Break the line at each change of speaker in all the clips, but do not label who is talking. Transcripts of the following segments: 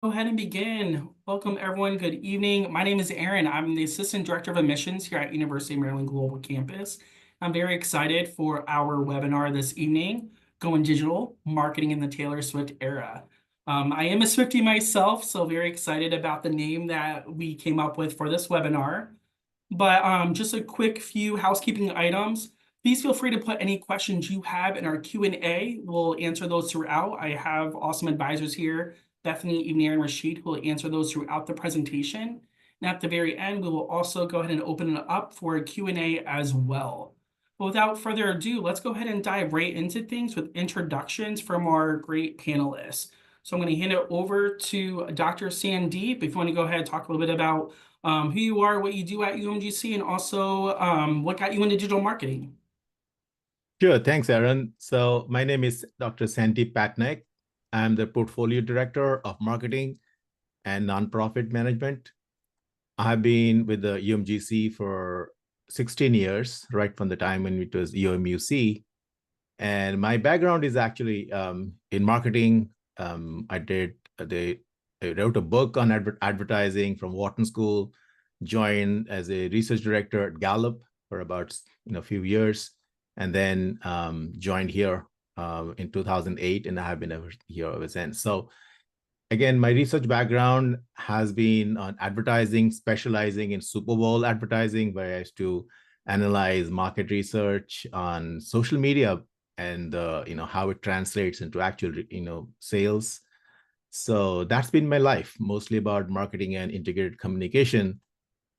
Go ahead and begin. Welcome, everyone. Good evening. My name is Aaron. I'm the Assistant Director of Admissions here at University of Maryland Global Campus. I'm very excited for our webinar this evening, Going Digital, Marketing in the Taylor Swift Era. I am a Swiftie myself, so very excited about the name that we came up with for this webinar. But just a quick few housekeeping items. Please feel free to put any questions you have in our Q&A. We'll answer those throughout. I have awesome advisors here, Bethany, Evening, and Rashid, who will answer those throughout the presentation. And at the very end, we will also go ahead and open it up for a Q&A as well. But without further ado, let's go ahead and dive right into things with introductions from our great panelists. So I'm going to hand it over to Dr. Sandeep. If you want to go ahead and talk a little bit about who you are, what you do at UMGC, and also what got you into digital marketing.
Sure, thanks, Aaron. So my name is Dr. Sandeep Patnaik. I'm the Portfolio Director of Marketing and Nonprofit Management. I have been with the UMGC for 16 years, right from the time when it was UMUC. And my background is actually in marketing. I wrote a book on advertising from Wharton School, joined as a research director at Gallup for about a few years, and then joined here in 2008, and I have been here ever since. So again, my research background has been on advertising, specializing in Super Bowl advertising, where I used to analyze market research on social media and how it translates into actual sales. So that's been my life, mostly about marketing and integrated communication.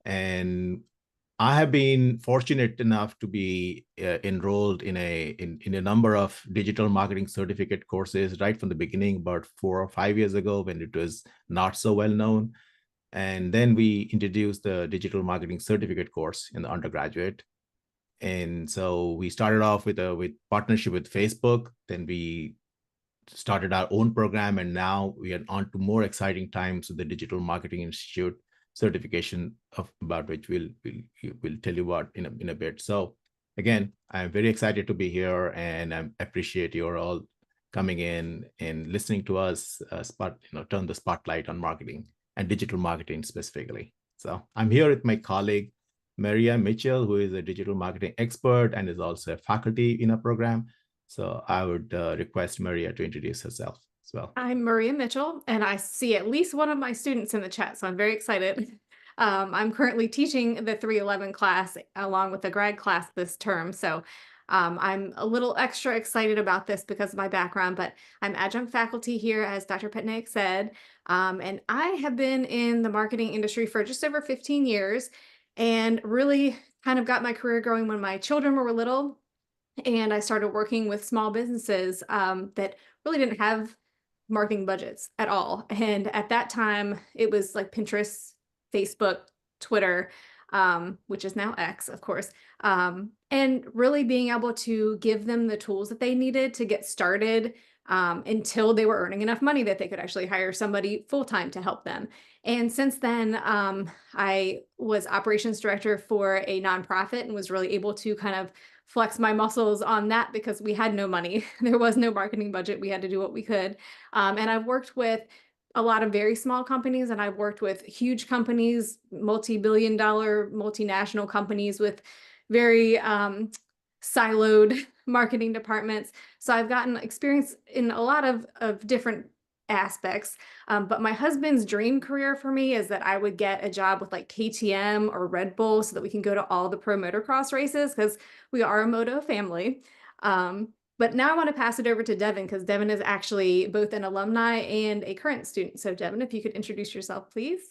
And I have been fortunate enough to be enrolled in a number of digital marketing certificate courses right from the beginning, about 4 or 5 years ago, when it was not so well known. And then we introduced the digital marketing certificate course in the undergraduate. And so we started off with partnership with Facebook. Then we started our own program, and now we are on to more exciting times with the Digital Marketing Institute certification, about which we'll tell you about in a bit. So again, I'm very excited to be here, and I appreciate you all coming in and listening to us turn the spotlight on marketing and digital marketing specifically. So I'm here with my colleague Maria Mitchell, who is a digital marketing expert and is also a faculty in our program. So I would request Maria to introduce herself as well.
I'm Maria Mitchell, and I see at least one of my students in the chat, so I'm very excited. I'm currently teaching the 311 class along with the grad class this term, so I'm a little extra excited about this because of my background, but I'm adjunct faculty here, as Dr. Petnaik said, and I have been in the marketing industry for just over 15 years and really kind of got my career going when my children were little, and I started working with small businesses that really didn't have marketing budgets at all. And at that time, it was like Pinterest, Facebook, Twitter, which is now X, of course, and really being able to give them the tools that they needed to get started until they were earning enough money that they could actually hire somebody full-time to help them. And since then, I was operations director for a nonprofit and was really able to kind of flex my muscles on that because we had no money. There was no marketing budget. We had to do what we could. And I've worked with a lot of very small companies, and I've worked with huge companies, multi-billion dollar multinational companies with very siloed marketing departments. So I've gotten experience in a lot of different aspects. But my husband's dream career for me is that I would get a job with like KTM or Red Bull so that we can go to all the pro motocross races, because we are a moto family. But now I want to pass it over to Devin, because Devin is actually both an alumni and a current student. So Devin, if you could introduce yourself, please.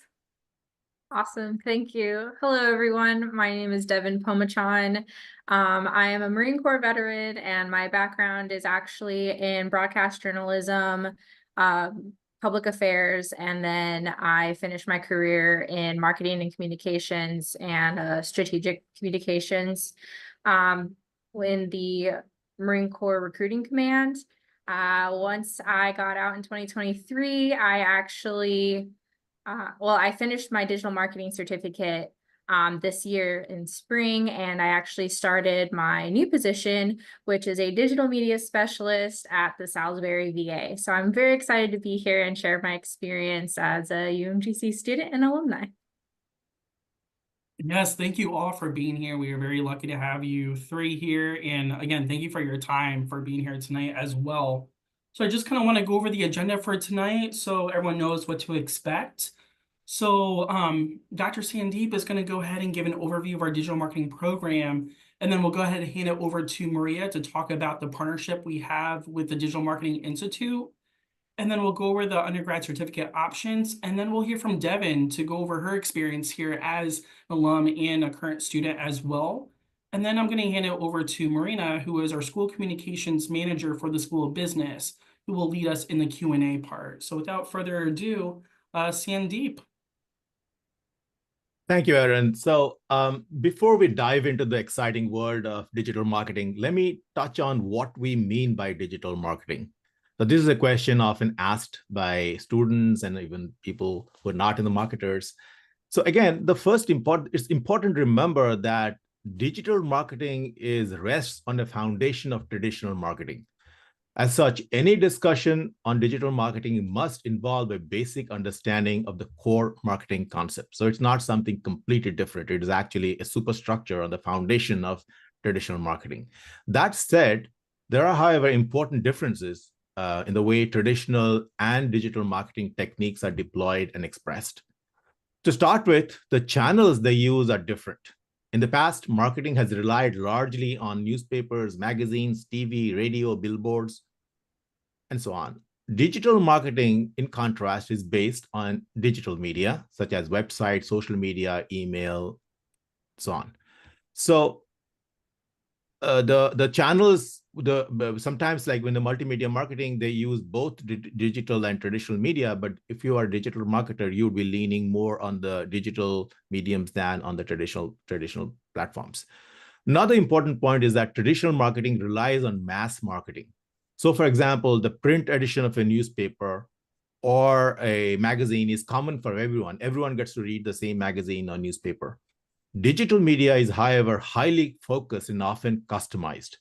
Awesome. Thank you. Hello, everyone. My name is Devin Pomachan. I am a Marine Corps veteran, and my background is actually in broadcast journalism, public affairs, and then I finished my career in marketing and communications and strategic communications in the Marine Corps Recruiting Command. Once I got out in 2023, I actually I finished my digital marketing certificate this year in spring, and I actually started my new position, which is a digital media specialist at the Salisbury VA. So I'm very excited to be here and share my experience as a UMGC student and alumni.
Yes, thank you all for being here. We are very lucky to have you three here. And again, thank you for your time for being here tonight as well. So I just kind of want to go over the agenda for tonight so everyone knows what to expect. So Dr. Sandeep is going to go ahead and give an overview of our digital marketing program, and then we'll go ahead and hand it over to Maria to talk about the partnership we have with the Digital Marketing Institute. And then we'll go over the undergrad certificate options, and then we'll hear from Devin to go over her experience here as an alum and a current student as well. And then I'm going to hand it over to Marina, who is our school communications manager for the School of Business, who will lead us in the Q&A part. So without further ado, Sandeep.
Thank you, Aaron. So before we dive into the exciting world of digital marketing, let me touch on what we mean by digital marketing. So this is a question often asked by students and even people who are not in the marketers. So again, it's important to remember that digital marketing rests on the foundation of traditional marketing. As such, any discussion on digital marketing must involve a basic understanding of the core marketing concept. So it's not something completely different. It is actually a superstructure on the foundation of traditional marketing. That said, there are, however, important differences in the way traditional and digital marketing techniques are deployed and expressed. To start with, the channels they use are different. In the past, marketing has relied largely on newspapers, magazines, TV, radio, billboards, and so on. Digital marketing, in contrast, is based on digital media, such as websites, social media, email, so on. So the channels, sometimes like when the multimedia marketing, they use both digital and traditional media, but if you are a digital marketer, you'd be leaning more on the digital mediums than on the traditional platforms. Another important point is that traditional marketing relies on mass marketing. So for example, the print edition of a newspaper or a magazine is common for everyone. Everyone gets to read the same magazine or newspaper. Digital media is, however, highly focused and often customized.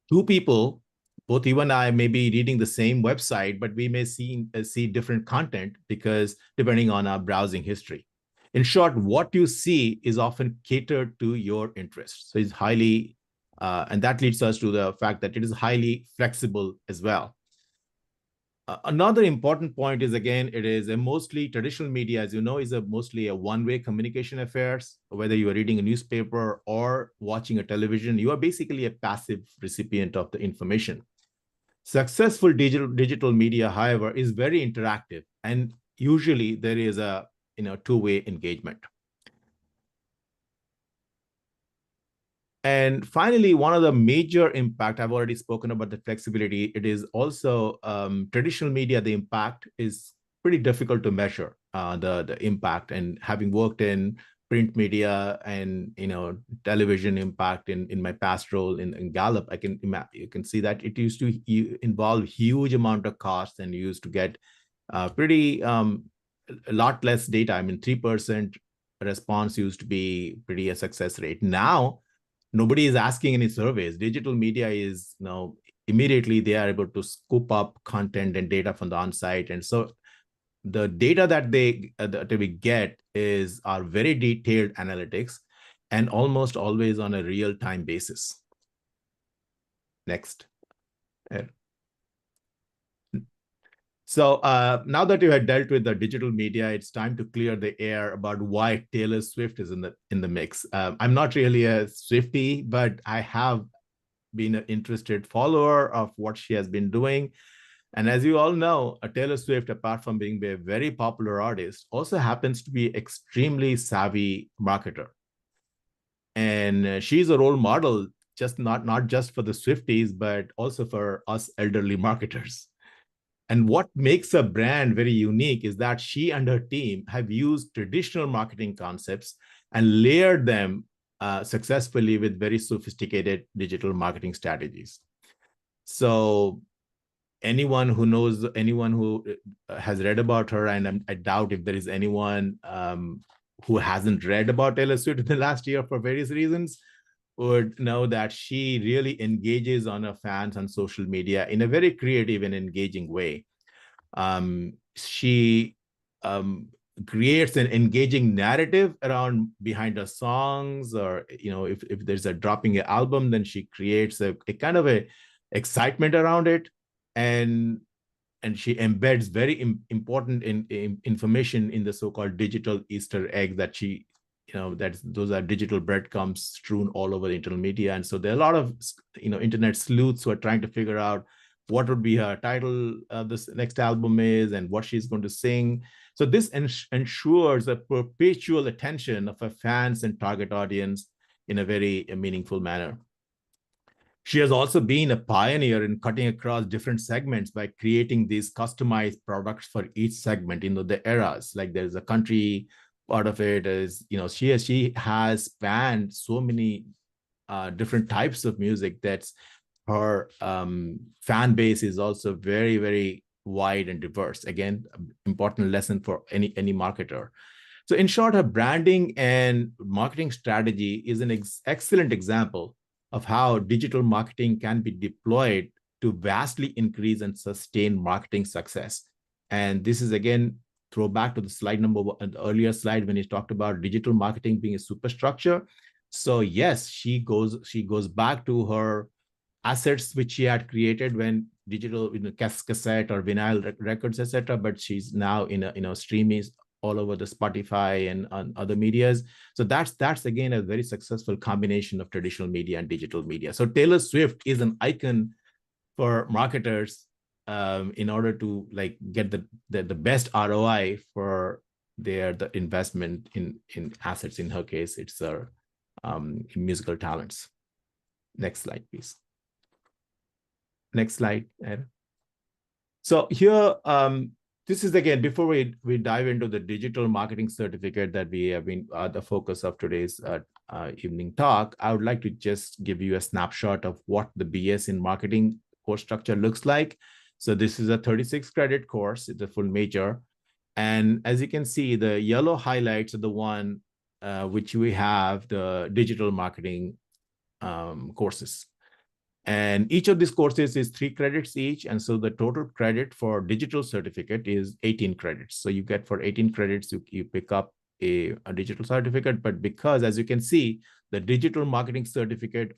Two people, both you and I, may be reading the same website, but we may see different content because depending on our browsing history. In short, what you see is often catered to your interests. So it's highly, and that leads us to the fact that it is highly flexible as well. Another important point is, again, it is a mostly traditional media, as you know, is mostly a one-way communication affairs. Whether you are reading a newspaper or watching a television, you are basically a passive recipient of the information. Successful digital media, however, is very interactive, and usually there is a two-way engagement. And finally, one of the major impact, I've already spoken about the flexibility. It is also traditional media, the impact is pretty difficult to measure, the impact. And having worked in print media and television impact in my past role in Gallup, you can see that it used to involve huge amount of costs and used to get pretty a lot less data. I mean, 3% response used to be pretty a success rate. Now, nobody is asking any surveys. Digital media is immediately they are able to scoop up content and data from the on-site. And so the data that we get are very detailed analytics and almost always on a real-time basis. Next. So now that you have dealt with the digital media, it's time to clear the air about why Taylor Swift is in the mix. I'm not really a Swiftie, but I have been an interested follower of what she has been doing. And as you all know, Taylor Swift, apart from being a very popular artist, also happens to be extremely savvy marketer. And she's a role model, not just for the Swifties, but also for us elderly marketers. And what makes a brand very unique is that she and her team have used traditional marketing concepts and layered them successfully with very sophisticated digital marketing strategies. So anyone who has read about her, and I doubt if there is anyone who hasn't read about Taylor Swift in the last year for various reasons would know that she really engages on her fans on social media in a very creative and engaging way. She creates an engaging narrative around behind her songs, or if there's a dropping an album, then she creates a kind of a excitement around it, and she embeds very important information in the so-called digital Easter egg that she those are digital breadcrumbs strewn all over the internet media. And so there are a lot of internet sleuths who are trying to figure out what would be her title of this next album is and what she's going to sing. So this ensures a perpetual attention of her fans and target audience in a very meaningful manner. She has also been a pioneer in cutting across different segments by creating these customized products for each segment. The eras, like there's a country part of it, is she has spanned so many different types of music that's her fan base is also very, very wide and diverse. Again, important lesson for any marketer. So in short, her branding and marketing strategy is an excellent example of how digital marketing can be deployed to vastly increase and sustain marketing success. And this is, again, throw back to the slide number one, the earlier slide when he talked about digital marketing being a superstructure. So yes, she goes back to her assets which she had created when digital, cassette or vinyl records, etc. But she's now in streaming all over the Spotify and on other medias. So that's again a very successful combination of traditional media and digital media. So Taylor Swift is an icon for marketers in order to get the best ROI for the investment in assets. In her case, it's her musical talents. Next slide, please. Next slide, Ed. So here, this is again, before we dive into the digital marketing certificate that we have been the focus of today's evening talk, I would like to just give you a snapshot of what the BS in marketing course structure looks like. So this is a 36 credit course, it's a full major. And as you can see, the yellow highlights are the one which we have the digital marketing courses. And each of these courses is 3 credits each. And so the total credit for digital certificate is 18 credits. So you get for 18 credits, you pick up a digital certificate. But because, as you can see, the digital marketing certificate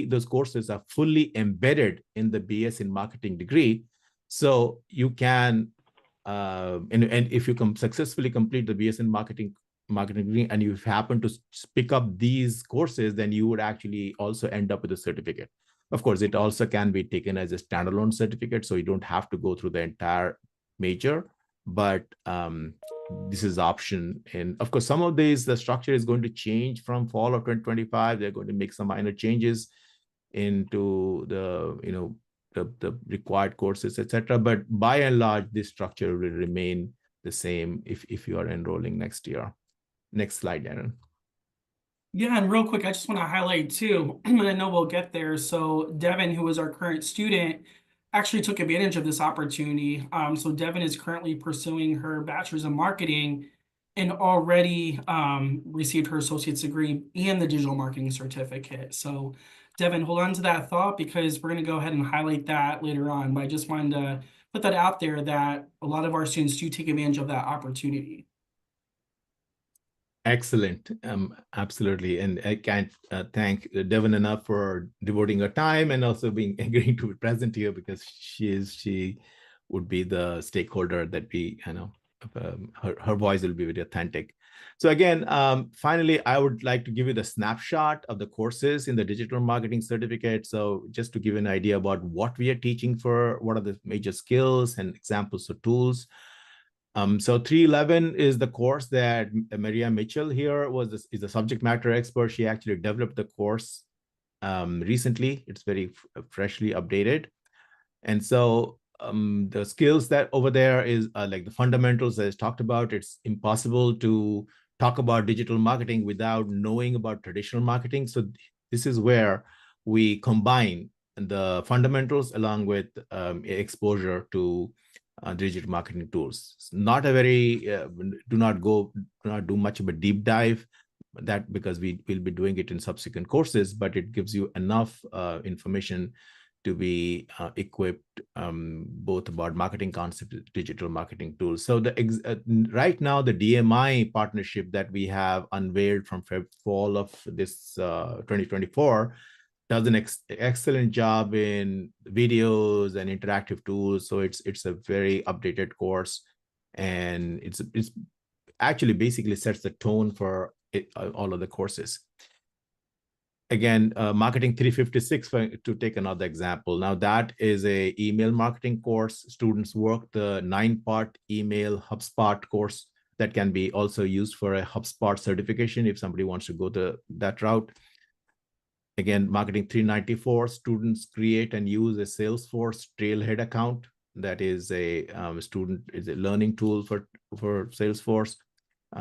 those courses are fully embedded in the BS in marketing degree. So you can, and if you successfully complete the BS in marketing degree and you happen to pick up these courses, then you would actually also end up with a certificate. Of course, it also can be taken as a standalone certificate, so you don't have to go through the entire major, but this is option. And of course, some of these, the structure is going to change from fall of 2025. They're going to make some minor changes into the required courses, etc. But by and large, this structure will remain the same if you are enrolling next year. Next slide, Aaron.
Yeah, and real quick, I just want to highlight too, and I know we'll get there. So Devin, who is our current student, actually took advantage of this opportunity. So Devin is currently pursuing her bachelor's in marketing and already received her associate's degree and the digital marketing certificate. So Devin, hold on to that thought because we're going to go ahead and highlight that later on. But I just wanted to put that out there that a lot of our students do take advantage of that opportunity.
Excellent. Absolutely. And I can't thank Devin enough for devoting her time and also agreeing to be present here, because she would be the stakeholder that we, her voice will be very authentic. So again, finally, I would like to give you the snapshot of the courses in the digital marketing certificate. So just to give you an idea about what we are teaching what are the major skills and examples of tools. So 311 is the course that Maria Mitchell here is a subject matter expert. She actually developed the course recently. It's very freshly updated. And so the skills that over there is like the fundamentals as talked about. It's impossible to talk about digital marketing without knowing about traditional marketing. So this is where we combine the fundamentals along with exposure to digital marketing tools. It's not a very, do not do much of a deep dive, that because we will be doing it in subsequent courses, but it gives you enough information to be equipped both about marketing concepts, digital marketing tools. So right now, the DMI partnership that we have unveiled from fall of this 2024 does an excellent job in videos and interactive tools. So it's a very updated course, and it's actually basically sets the tone for all of the courses. Again, Marketing 356, to take another example. Now that is a email marketing course. Students work the 9-part email HubSpot course that can be also used for a HubSpot certification if somebody wants to go that route. Again, Marketing 394, students create and use a Salesforce Trailhead account. That is a learning tool for Salesforce.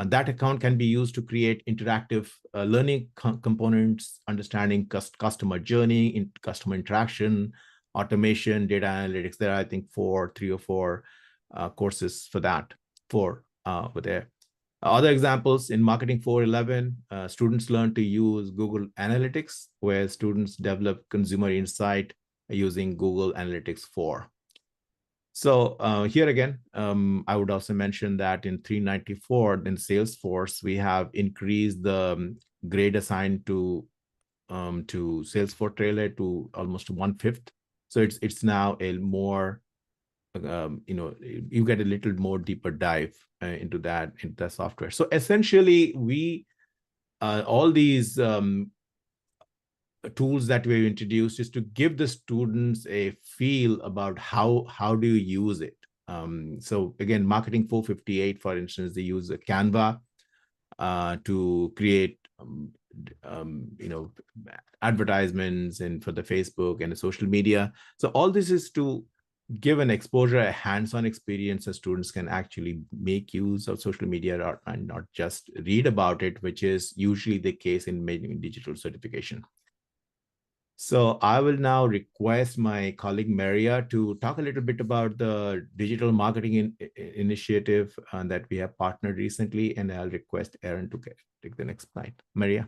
That account can be used to create interactive learning components, understanding customer journey, customer interaction, automation, data analytics. There are, I think, 3 or 4 courses for that, 4 over there. Other examples in Marketing 411, students learn to use Google Analytics, where students develop consumer insight using Google Analytics 4. So here again, I would also mention that in 394, in Salesforce, we have increased the grade assigned to Salesforce Trailhead to almost 1/5. So it's now a more, you get a little more deeper dive into the software. So essentially, we all these tools that we've introduced is to give the students a feel about how do you use it. So again, Marketing 458, for instance, they use a Canva to create advertisements and for the Facebook and the social media. So all this is to give an exposure, a hands-on experience, so students can actually make use of social media and not just read about it, which is usually the case in many digital certification. So I will now request my colleague Maria to talk a little bit about the digital marketing initiative that we have partnered recently, and I'll request Erin to take the next slide. Maria.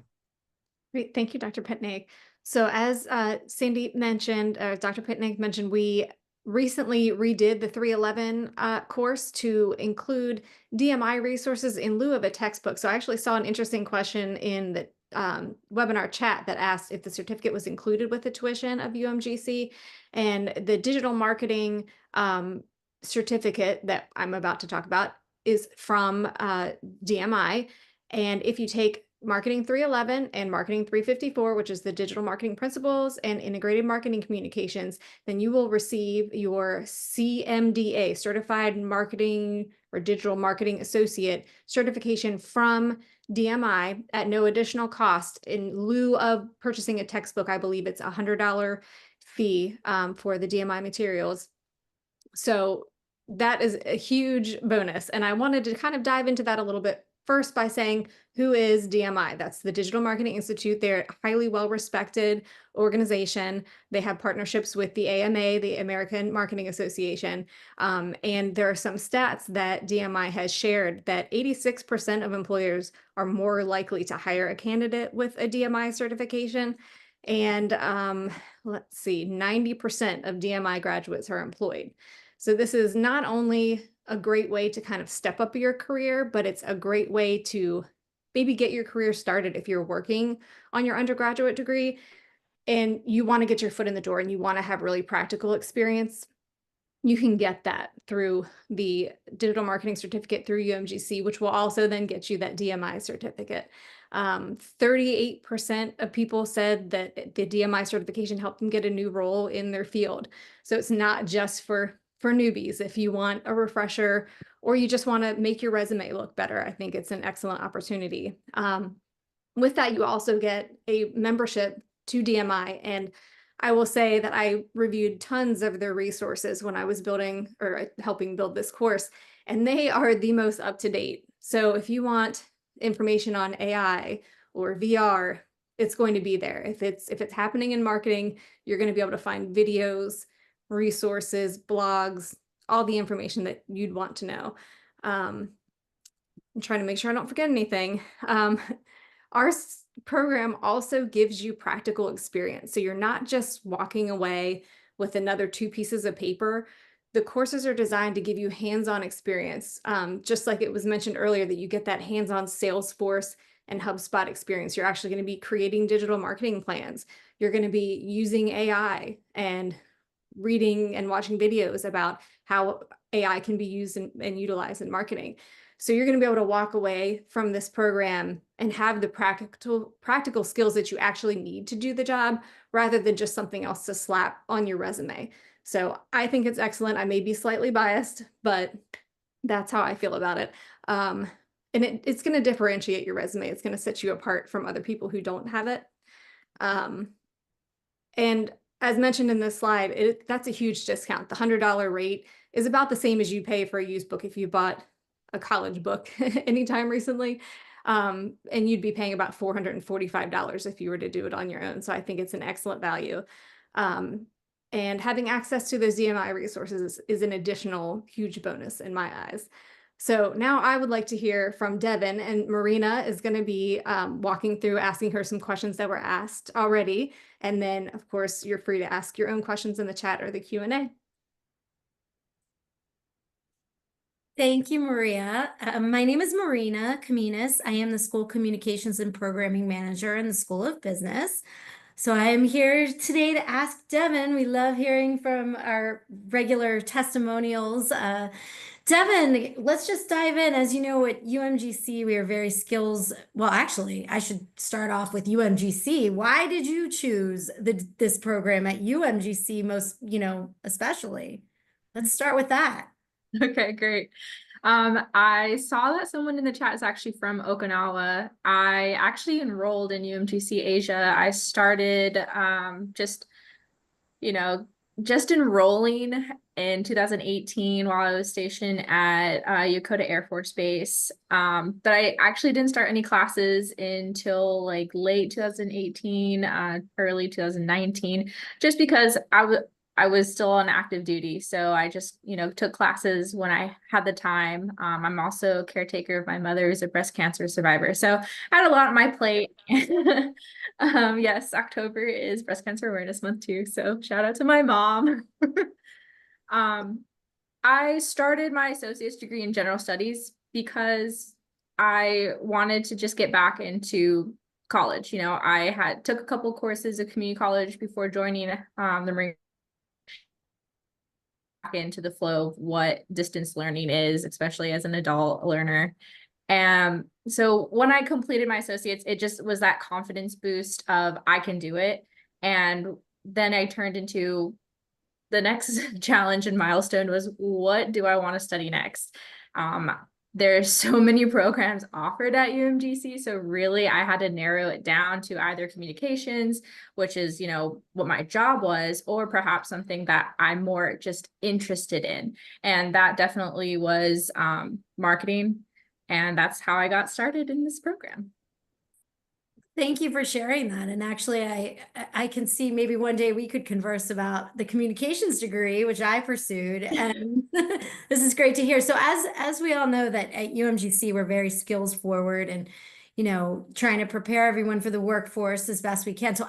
Great, thank you, Dr. Pitnaik. So as Sandy mentioned, Dr. Pitnaik mentioned, we recently redid the 311 course to include DMI resources in lieu of a textbook. So I actually saw an interesting question in the webinar chat that asked if the certificate was included with the tuition of UMGC, and the digital marketing certificate that I'm about to talk about is from DMI. And if you take Marketing 311 and Marketing 354, which is the digital marketing principles and integrated marketing communications, then you will receive your CMDA, Certified Marketing or Digital Marketing Associate certification from DMI at no additional cost. In lieu of purchasing a textbook, I believe it's $100 fee for the DMI materials. So that is a huge bonus. And I wanted to kind of dive into that a little bit first by saying, who is DMI? That's the Digital Marketing Institute. They're a highly well-respected organization. They have partnerships with the AMA, the American Marketing Association. And there are some stats that DMI has shared that 86% of employers are more likely to hire a candidate with a DMI certification. And let's see, 90% of DMI graduates are employed. So this is not only a great way to kind of step up your career, but it's a great way to maybe get your career started if you're working on your undergraduate degree and you want to get your foot in the door and you want to have really practical experience. You can get that through the digital marketing certificate through UMGC, which will also then get you that DMI certificate. 38% of people said that the DMI certification helped them get a new role in their field. So it's not just for newbies. If you want a refresher or you just want to make your resume look better, I think it's an excellent opportunity. With that, you also get a membership to DMI. And I will say that I reviewed tons of their resources when I was building or helping build this course, and they are the most up to date. So if you want information on AI or VR, it's going to be there. If it's happening in marketing, you're going to be able to find videos, resources, blogs, all the information that you'd want to know. I'm trying to make sure I don't forget anything. Our program also gives you practical experience. So you're not just walking away with another 2 pieces of paper. The courses are designed to give you hands-on experience. Just like it was mentioned earlier that you get that hands-on Salesforce and HubSpot experience. You're actually going to be creating digital marketing plans. You're going to be using AI and reading and watching videos about how AI can be used and utilized in marketing. So you're going to be able to walk away from this program and have the practical skills that you actually need to do the job rather than just something else to slap on your resume. So I think it's excellent. I may be slightly biased, but that's how I feel about it. And it's going to differentiate your resume. It's going to set you apart from other people who don't have it. And as mentioned in this slide, that's a huge discount. The $100 rate is about the same as you pay for a used book if you bought a college book anytime recently. And you'd be paying about $445 if you were to do it on your own. So I think it's an excellent value. And having access to those DMI resources is an additional huge bonus in my eyes. So now I would like to hear from Devin, and Marina is going to be walking through, asking her some questions that were asked already. And then, of course, you're free to ask your own questions in the chat or the Q&A.
Thank you, Maria. My name is Marina Kaminas. I am the School Communications and Programming Manager in the School of Business. So I am here today to ask Devin. We love hearing from our regular testimonials. Devin, let's just dive in. As you know, at UMGC, we are very skills. Well, actually, I should start off with UMGC. Why did you choose this program at UMGC most, especially? Let's start with that.
Okay, great. I saw that someone in the chat is actually from Okinawa. I actually enrolled in UMGC Asia. I started just enrolling in 2018 while I was stationed at Yokota Air Force Base. But I actually didn't start any classes until like late 2018, early 2019, just because I was still on active duty. So I just, took classes when I had the time. I'm also a caretaker of my mother, who's a breast cancer survivor. So I had a lot on my plate. Yes, October is Breast Cancer Awareness Month too. So shout out to my mom. I started my associate's degree in general studies because I wanted to just get back into college. I took a couple courses at community college before joining the Marine into the flow of what distance learning is, especially as an adult learner. And so when I completed my associates, it just was that confidence boost of I can do it. And then I turned into the next challenge and milestone was, what do I want to study next? There's so many programs offered at UMGC. So really I had to narrow it down to either communications, which is, what my job was, or perhaps something that I'm more just interested in. And that definitely was marketing. And that's how I got started in this program.
Thank you for sharing that. And actually, I can see maybe one day we could converse about the communications degree, which I pursued. And this is great to hear. So as we all know that at UMGC, we're very skills forward and, trying to prepare everyone for the workforce as best we can. So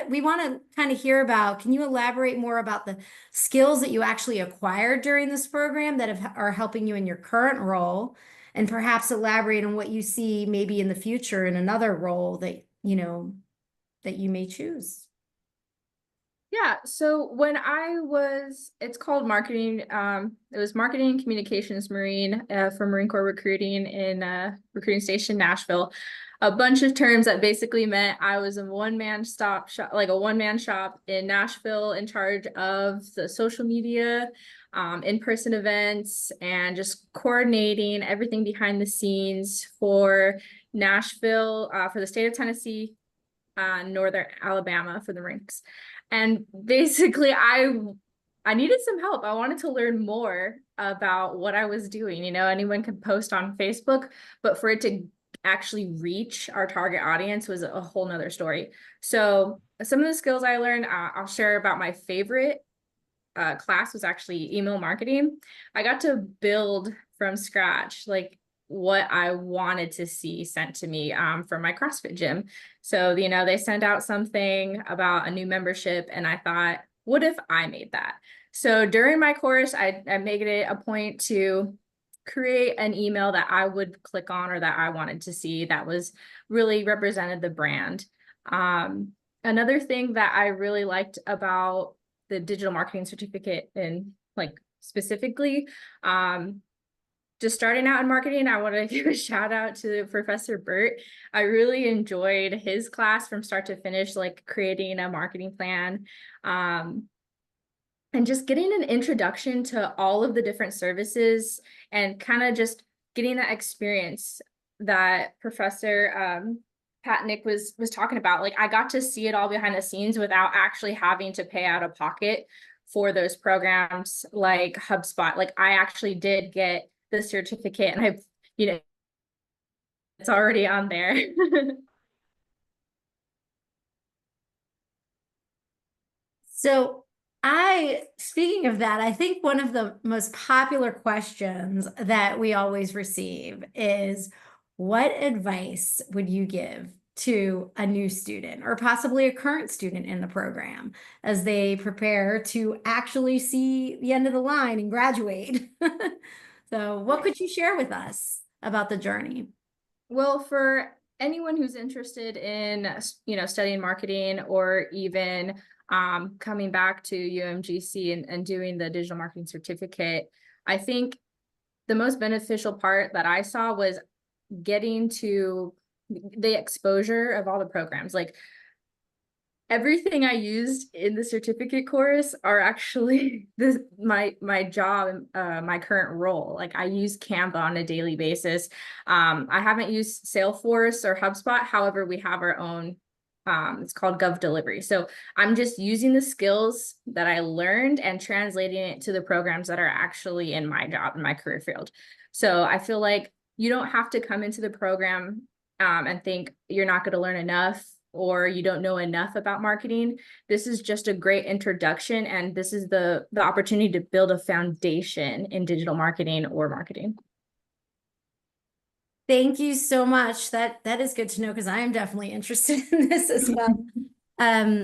we want to kind of hear about, can you elaborate more about the skills that you actually acquired during this program that are helping you in your current role? And perhaps elaborate on what you see maybe in the future in another role that that you may choose.
Yeah, so when it's called marketing, it was marketing and communications Marine for Marine Corps recruiting in recruiting station Nashville. A bunch of terms that basically meant I was a one-man shop in Nashville in charge of the social media, in-person events, and just coordinating everything behind the scenes for Nashville, for the state of Tennessee, Northern Alabama for the rinks. And basically I needed some help. I wanted to learn more about what I was doing. Anyone could post on Facebook, but for it to actually reach our target audience was a whole nother story. So some of the skills I learned, I'll share about my favorite class was actually email marketing. I got to build from scratch, like what I wanted to see sent to me from my CrossFit gym. So, they sent out something about a new membership, and I thought, what if I made that? So during my course, I made it a point to create an email that I would click on or that I wanted to see that was really represented the brand. Another thing that I really liked about the digital marketing certificate, and like specifically, just starting out in marketing, I want to give a shout out to Professor Burt. I really enjoyed his class from start to finish, like creating a marketing plan. And just getting an introduction to all of the different services and kind of just getting that experience that Professor Patnick was talking about. Like, I got to see it all behind the scenes without actually having to pay out of pocket for those programs like HubSpot. Like, I actually did get the certificate, and it's already on there.
So speaking of that, I think one of the most popular questions that we always receive is, what advice would you give to a new student or possibly a current student in the program as they prepare to actually see the end of the line and graduate? So what could you share with us about the journey?
Well, for anyone who's interested in, studying marketing, or even coming back to UMGC and doing the digital marketing certificate, I think the most beneficial part that I saw was getting to the exposure of all the programs. Like, everything I used in the certificate course are actually my job, my current role. Like, I use Canva on a daily basis. I haven't used Salesforce or HubSpot. However, we have our own, it's called GovDelivery. So I'm just using the skills that I learned and translating it to the programs that are actually in my job, in my career field. So I feel like you don't have to come into the program and think you're not going to learn enough, or you don't know enough about marketing. This is just a great introduction, and this is the opportunity to build a foundation in digital marketing or marketing.
Thank you so much. That is good to know, because I am definitely interested in this as well.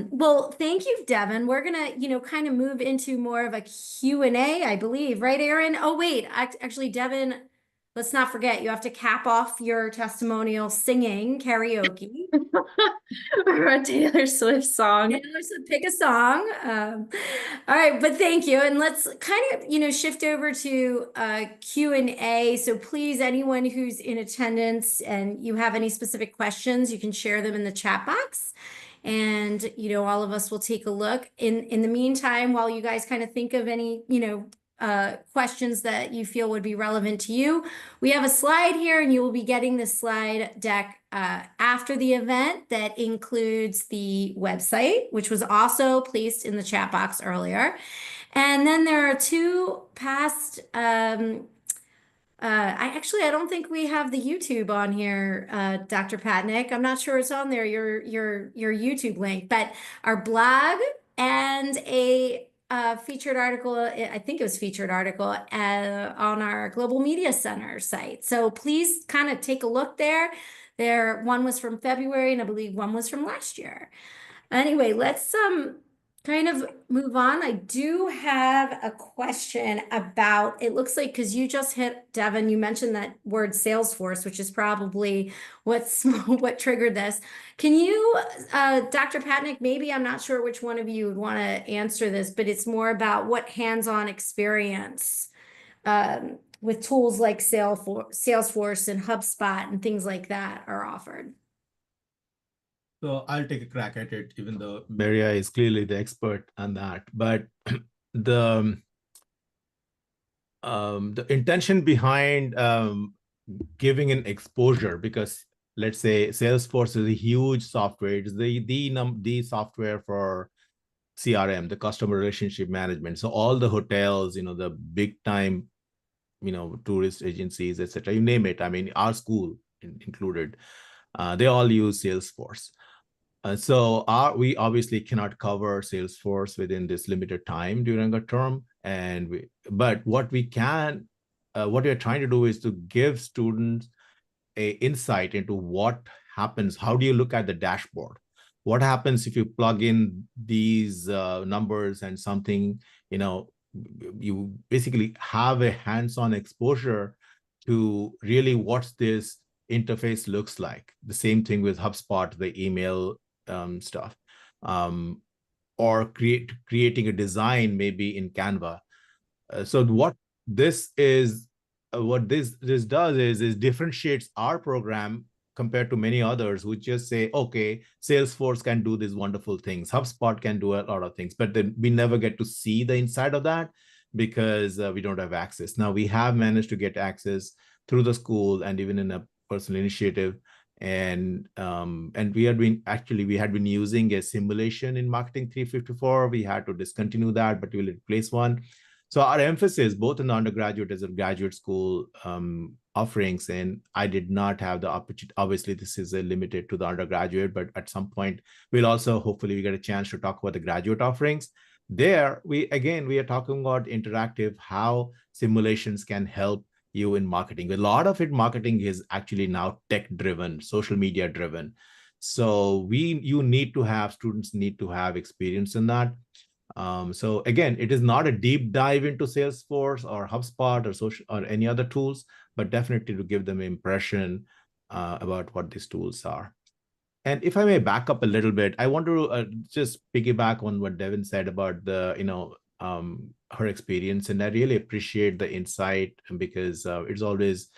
Well, thank you, Devin. We're gonna, kind of move into more of a Q&A, I believe, right, Erin? Oh, wait, actually, Devin, let's not forget, you have to cap off your testimonial singing karaoke.
Or a Taylor Swift song.
Taylor Swift, pick a song. All right, but thank you. And let's kind of, shift over to Q&A. So please, anyone who's in attendance and you have any specific questions, you can share them in the chat box. And, all of us will take a look. In the meantime, while you guys kind of think of any, questions that you feel would be relevant to you, we have a slide here, and you will be getting the slide deck after the event that includes the website, which was also placed in the chat box earlier. And then there are two past, I don't think we have the YouTube on here, Dr. Patnick. I'm not sure it's on there, your YouTube link, but our blog and a featured article, I think it was featured article on our Global Media Center site. So please kind of take a look there. One was from February, and I believe one was from last year. Anyway, let's kind of move on. I do have a question about, it looks like, because you just hit, Devin, you mentioned that word Salesforce, which is probably what triggered this. Can you, Dr. Patnick, maybe, I'm not sure which one of you would want to answer this, but it's more about what hands-on experience with tools like Salesforce and HubSpot and things like that are offered.
So I'll take a crack at it, even though Maria is clearly the expert on that. But the intention behind giving an exposure, because let's say Salesforce is a huge software. It's the software for CRM, the customer relationship management. So all the hotels, the big time, tourist agencies, etc., you name it. I mean, our school included, they all use Salesforce. So we obviously cannot cover Salesforce within this limited time during a term, but what we can, what we are trying to do is to give students a insight into what happens. How do you look at the dashboard? What happens if you plug in these numbers and something, you basically have a hands-on exposure to really what this interface looks like. The same thing with HubSpot, the email stuff, or creating a design maybe in Canva. So what this is, what this does is differentiates our program compared to many others who just say, okay, Salesforce can do these wonderful things, HubSpot can do a lot of things, but then we never get to see the inside of that because we don't have access. Now we have managed to get access through the school and even in a personal initiative. And we had been using a simulation in Marketing 354. We had to discontinue that, but we will replace one. So our emphasis both in the undergraduate as a graduate school offerings, and I did not have the opportunity. Obviously, this is limited to the undergraduate, but at some point we'll also hopefully get a chance to talk about the graduate offerings. There, we are talking about interactive, how simulations can help you in marketing. A lot of marketing is actually now tech driven, social media driven. So students need to have experience in that. So again, it is not a deep dive into Salesforce or HubSpot or social or any other tools, but definitely to give them an impression about what these tools are. And if I may back up a little bit, I want to just piggyback on what Devin said about her experience, and I really appreciate the insight because it's always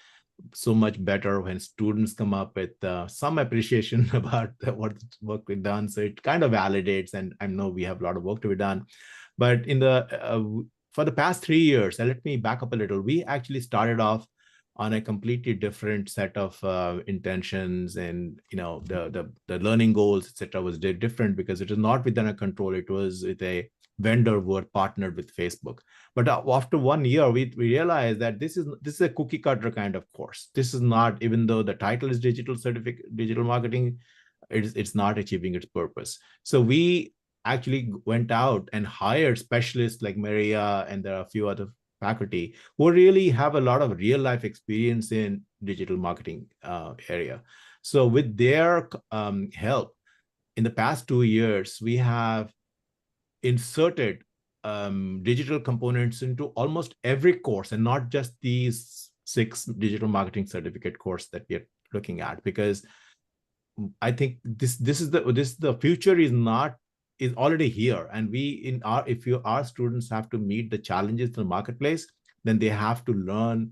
so much better when students come up with some appreciation about what work we've done. So it kind of validates, and I know we have a lot of work to be done. But for the past 3 years, and let me back up a little, we actually started off on a completely different set of intentions, and the learning goals, etc., was different because it was not within our control. It was with a vendor who had partnered with Facebook. But after 1 year, we realized that this is a cookie cutter kind of course. This is not, even though the title is digital marketing, it's not achieving its purpose. So we actually went out and hired specialists like Maria, and there are a few other faculty who really have a lot of real life experience in digital marketing area. So with their help, in the past 2 years, we have inserted digital components into almost every course, and not just these 6 digital marketing certificate course that we are looking at, because I think the future is already here, and if our students have to meet the challenges in the marketplace, then they have to learn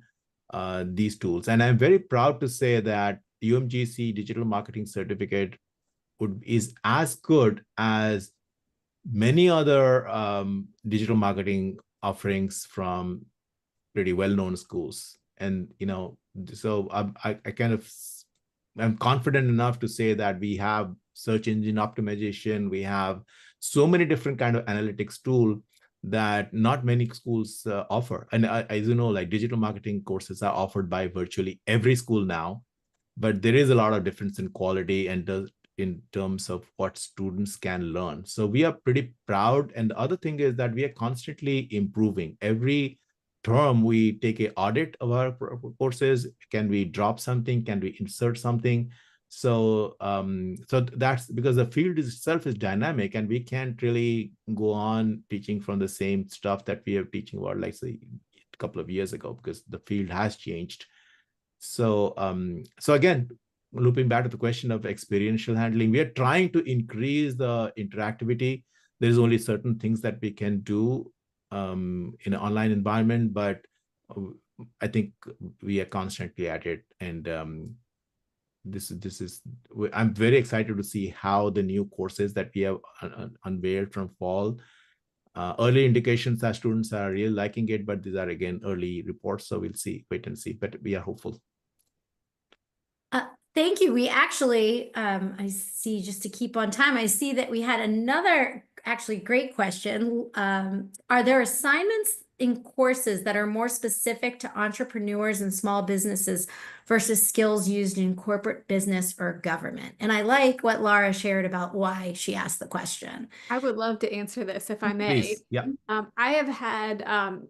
these tools. And I'm very proud to say that UMGC Digital Marketing Certificate is as good as many other digital marketing offerings from pretty well-known schools. And so I'm confident enough to say that we have search engine optimization, we have so many different kind of analytics tool that not many schools offer. And as you know, like digital marketing courses are offered by virtually every school now, but there is a lot of difference in quality and in terms of what students can learn. So we are pretty proud. And the other thing is that we are constantly improving. Every term we take an audit of our courses. Can we drop something? Can we insert something? So that's because the field itself is dynamic, and we can't really go on teaching from the same stuff that we are teaching about, like say a couple of years ago, because the field has changed. So again, looping back to the question of experiential handling, we are trying to increase the interactivity. There's only certain things that we can do in an online environment, but I think we are constantly at it. And I'm very excited to see how the new courses that we have unveiled from fall. Early indications that students are really liking it, but these are again early reports, so we'll see, wait and see, but we are hopeful.
Thank you. We actually, I see, just to keep on time, I see that we had another actually great question. Are there assignments in courses that are more specific to entrepreneurs and small businesses versus skills used in corporate business or government? And I like what Laura shared about why she asked the question.
I would love to answer this if I may.
Please, yeah.
I have had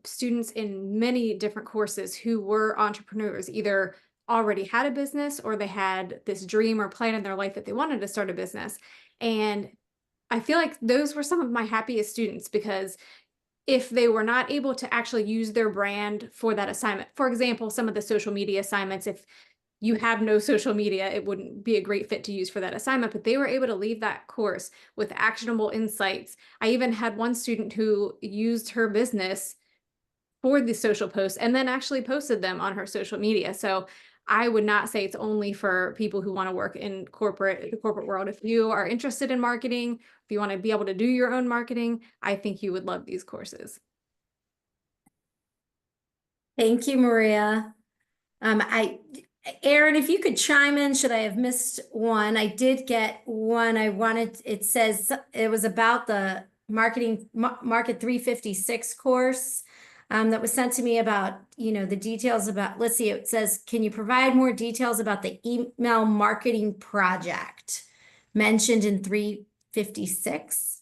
students in many different courses who were entrepreneurs, either already had a business or they had this dream or plan in their life that they wanted to start a business. And I feel like those were some of my happiest students, because if they were not able to actually use their brand for that assignment, for example, some of the social media assignments, if you have no social media, it wouldn't be a great fit to use for that assignment, but they were able to leave that course with actionable insights. I even had one student who used her business for the social posts and then actually posted them on her social media. So I would not say it's only for people who want to work in the corporate world. If you are interested in marketing, if you want to be able to do your own marketing, I think you would love these courses.
Thank you, Maria. Aaron, if you could chime in, should I have missed one? I did get one. It says it was about the Market 356 course. That was sent to me about, the details about, let's see, it says, can you provide more details about the email marketing project mentioned in 356?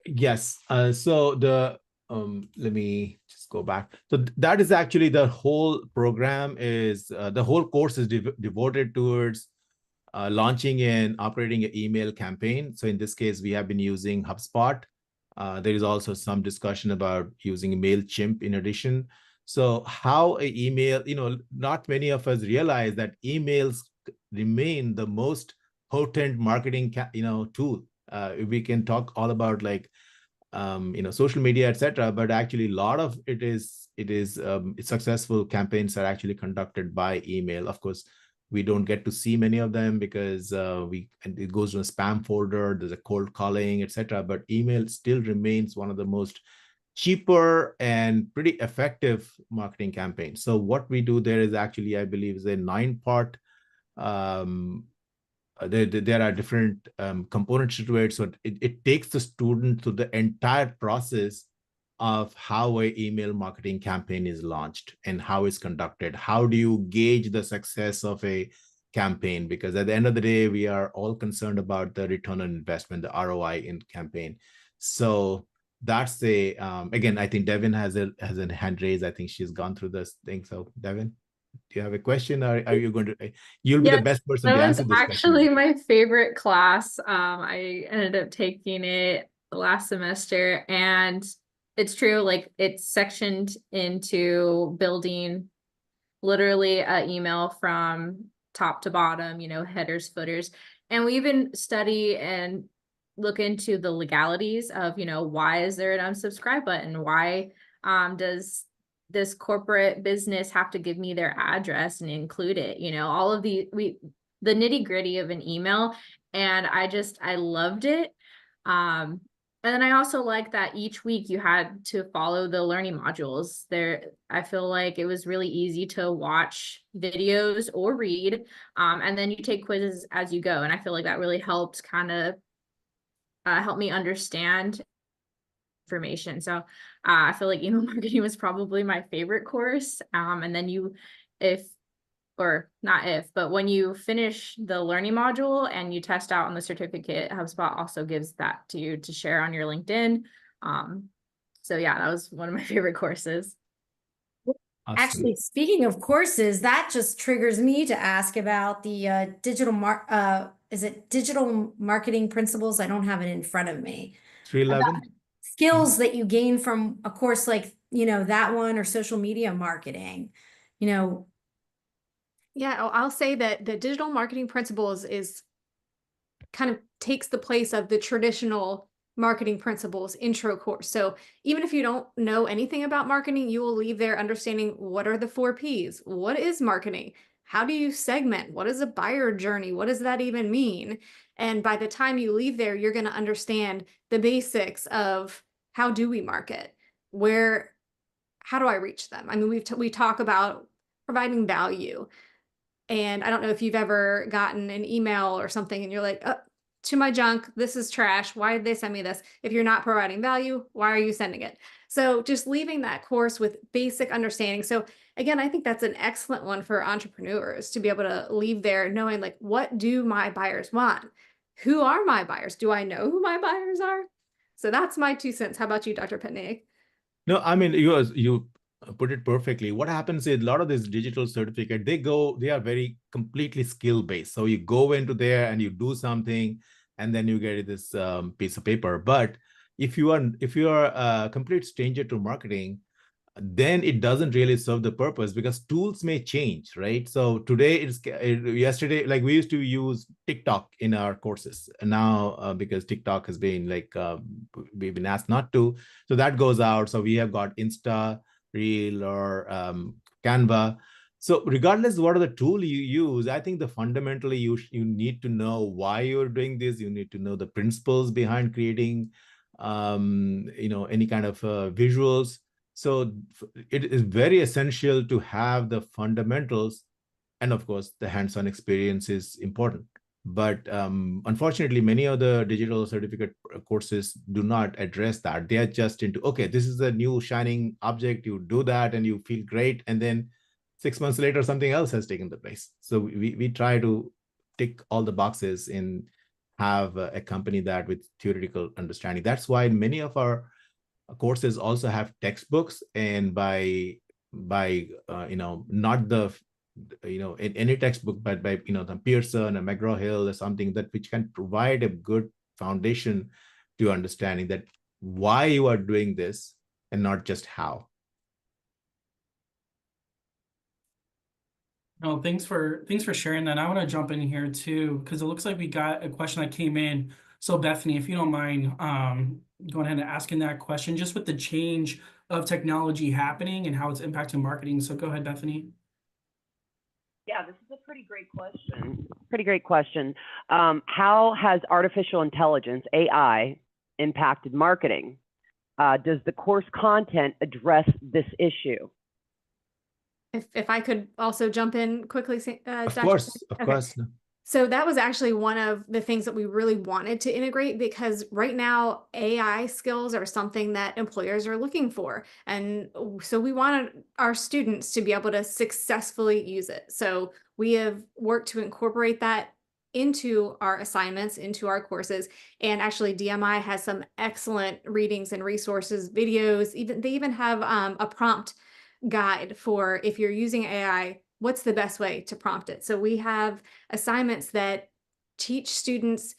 Yes. So let me just go back. So that is actually the whole program is the whole course is devoted towards launching and operating an email campaign. So in this case, we have been using HubSpot. There is also some discussion about using MailChimp in addition. So how a email, not many of us realize that emails remain the most potent marketing, tool. We can talk all about social media, etc. But actually, a lot of it is successful campaigns are actually conducted by email. Of course, we don't get to see many of them because it goes to a spam folder. There's a cold calling, etc. But email still remains one of the most cheaper and pretty effective marketing campaigns. So what we do there is actually, I believe, is a 9-part. There are different components to it. So it takes the student through the entire process of how an email marketing campaign is launched and how it's conducted. How do you gauge the success of a campaign? Because at the end of the day, we are all concerned about the return on investment, the ROI in campaign. So that's again, I think Devin has a hand raised. I think she's gone through this thing. So Devin, do you have a question, or are you going to? You'll be the best person to answer this question.
That was actually my favorite class. I ended up taking it last semester, and it's true. Like, it's sectioned into building literally an email from top to bottom. Headers, footers, and we even study and look into the legalities of why is there an unsubscribe button? Why does this corporate business have to give me their address and include it? All of the nitty gritty of an email. And I loved it. And then I also like that each week you had to follow the learning modules there. I feel like it was really easy to watch videos or read. And then you take quizzes as you go. And I feel like that really helped kind of help me understand information. So I feel like email marketing was probably my favorite course. And then but when you finish the learning module and you test out on the certificate, HubSpot also gives that to you to share on your LinkedIn. So yeah, that was one of my favorite courses.
Awesome.
Actually, speaking of courses, that just triggers me to ask about the digital marketing principles? I don't have it in front of me.
311
skills that you gain from a course like, that one, or social media marketing,
Yeah, I'll say that the digital marketing principles is kind of takes the place of the traditional marketing principles intro course. So even if you don't know anything about marketing, you will leave there understanding what are the 4 Ps? What is marketing? How do you segment? What is a buyer journey? What does that even mean? And by the time you leave there, you're going to understand the basics of how do we market? How do I reach them? I mean, we talk about providing value. And I don't know if you've ever gotten an email or something and you're like, to my junk. This is trash. Why did they send me this? If you're not providing value, why are you sending it? So just leaving that course with basic understanding. So again, I think that's an excellent one for entrepreneurs to be able to leave there knowing, like, what do my buyers want? Who are my buyers? Do I know who my buyers are? So that's my 2 cents. How about you, Dr. Pitney?
No, I mean, you put it perfectly. What happens is a lot of this digital certificate, they are very completely skill based. So you go into there and you do something, and then you get this piece of paper. But if you are a complete stranger to marketing, then it doesn't really serve the purpose, because tools may change, right? So today yesterday, like we used to use TikTok in our courses, and now because TikTok has been like we've been asked not to, so that goes out. So we have got Insta Reel or Canva. So regardless of what are the tool you use, I think the fundamentally you need to know why you're doing this. You need to know the principles behind creating any kind of visuals. So it is very essential to have the fundamentals, and of course, the hands-on experience is important. But unfortunately, many of the digital certificate courses do not address that. They are just into, okay, this is a new shining object. You do that and you feel great. And then 6 months later, something else has taken the place. So we try to tick all the boxes and have accompany that with theoretical understanding. That's why many of our courses also have textbooks, and by not the in any textbook, but by the Pearson or McGraw-Hill or something that which can provide a good foundation to understanding that why you are doing this and not just how.
No, thanks for sharing that. I want to jump in here too, because it looks like we got a question that came in. So Bethany, if you don't mind going ahead and asking that question, just with the change of technology happening and how it's impacting marketing. So go ahead, Bethany.
Yeah, this is a pretty great question. How has artificial intelligence, AI, impacted marketing? Does the course content address this issue?
If I could also jump in quickly,
Of
Dr.
course.
Okay. So that was actually one of the things that we really wanted to integrate, because right now AI skills are something that employers are looking for. And so we wanted our students to be able to successfully use it. So we have worked to incorporate that into our assignments, into our courses. And actually DMI has some excellent readings and resources, videos, they even have a prompt guide for if you're using AI, what's the best way to prompt it. So we have assignments that teach students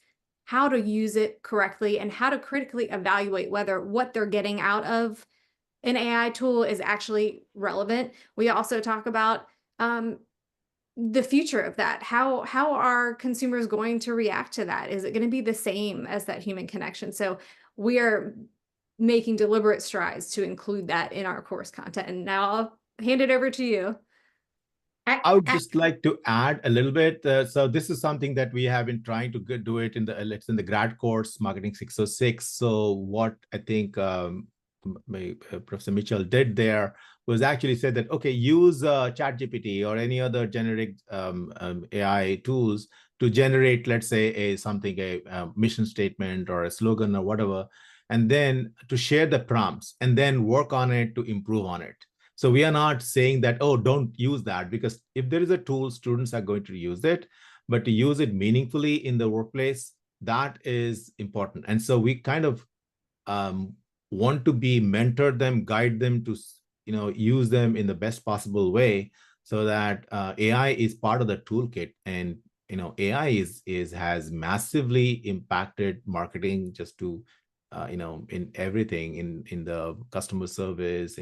how to use it correctly and how to critically evaluate whether what they're getting out of an AI tool is actually relevant. We also talk about the future of that. How are consumers going to react to that? Is it going to be the same as that human connection? So we are making deliberate strides to include that in our course content. And now I'll hand it over to you.
I would just like to add a little bit. So this is something that we have been trying to do it in the grad course, Marketing 606. So what I think Professor Mitchell did there was actually said that, okay, use ChatGPT or any other generic AI tools to generate, let's say, a mission statement or a slogan or whatever, and then to share the prompts and then work on it to improve on it. So we are not saying that, oh, don't use that, because if there is a tool, students are going to use it, but to use it meaningfully in the workplace, that is important. And so we kind of want to mentor them, guide them to, use them in the best possible way, so that AI is part of the toolkit. And, AI has massively impacted marketing, just to, in everything, in the customer service,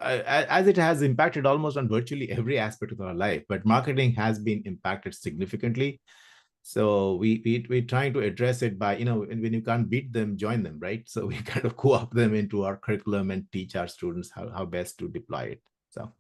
as it has impacted almost on virtually every aspect of our life, but marketing has been impacted significantly. So we're trying to address it by, when you can't beat them, join them, right? So we kind of co-opt them into our curriculum and teach our students how best to deploy it. So.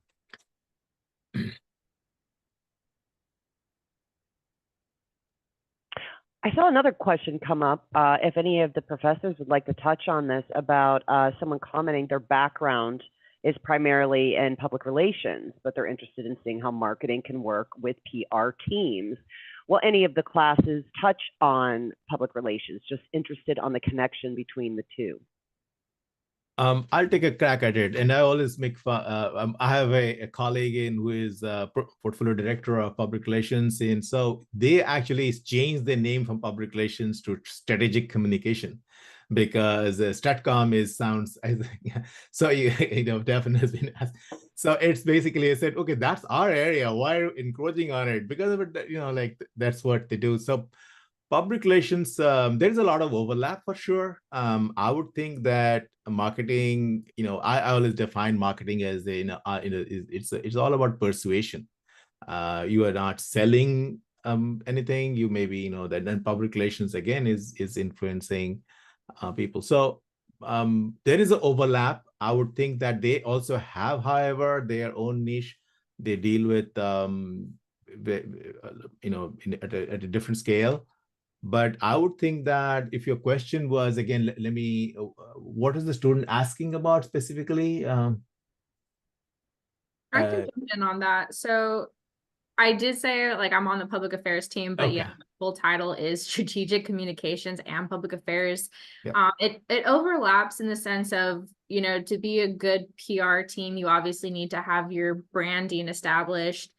I saw another question come up. If any of the professors would like to touch on this, about someone commenting their background is primarily in public relations, but they're interested in seeing how marketing can work with PR teams. Will any of the classes touch on public relations? Just interested on the connection between the two.
I'll take a crack at it, and I always make fun. I have a colleague in who is portfolio director of public relations, and so they actually changed their name from public relations to strategic communication, because Stratcom sounds so definitely. So it's basically I said, okay, that's our area. Why are you encroaching on it? Because of it, like that's what they do. So public relations, there's a lot of overlap for sure. I would think that marketing, I always define marketing as it's all about persuasion. You are not selling anything. You maybe that. Then public relations again is influencing people. So there is an overlap. I would think that they also have, however, their own niche. They deal with at a different scale. But I would think that if your question was, again, let me, what is the student asking about specifically?
I can jump in on that. So I did say like I'm on the public affairs team, but
Okay.
yeah, my full title is strategic communications and public affairs.
Yep.
It overlaps in the sense of, to be a good PR team, you obviously need to have your branding established,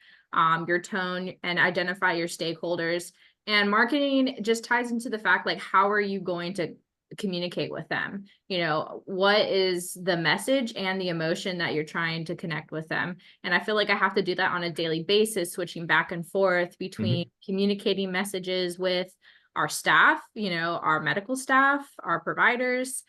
your tone, and identify your stakeholders. And marketing just ties into the fact, like, how are you going to communicate with them? What is the message and the emotion that you're trying to connect with them? And I feel like I have to do that on a daily basis, switching back and forth between communicating messages with our staff, our medical staff, our providers,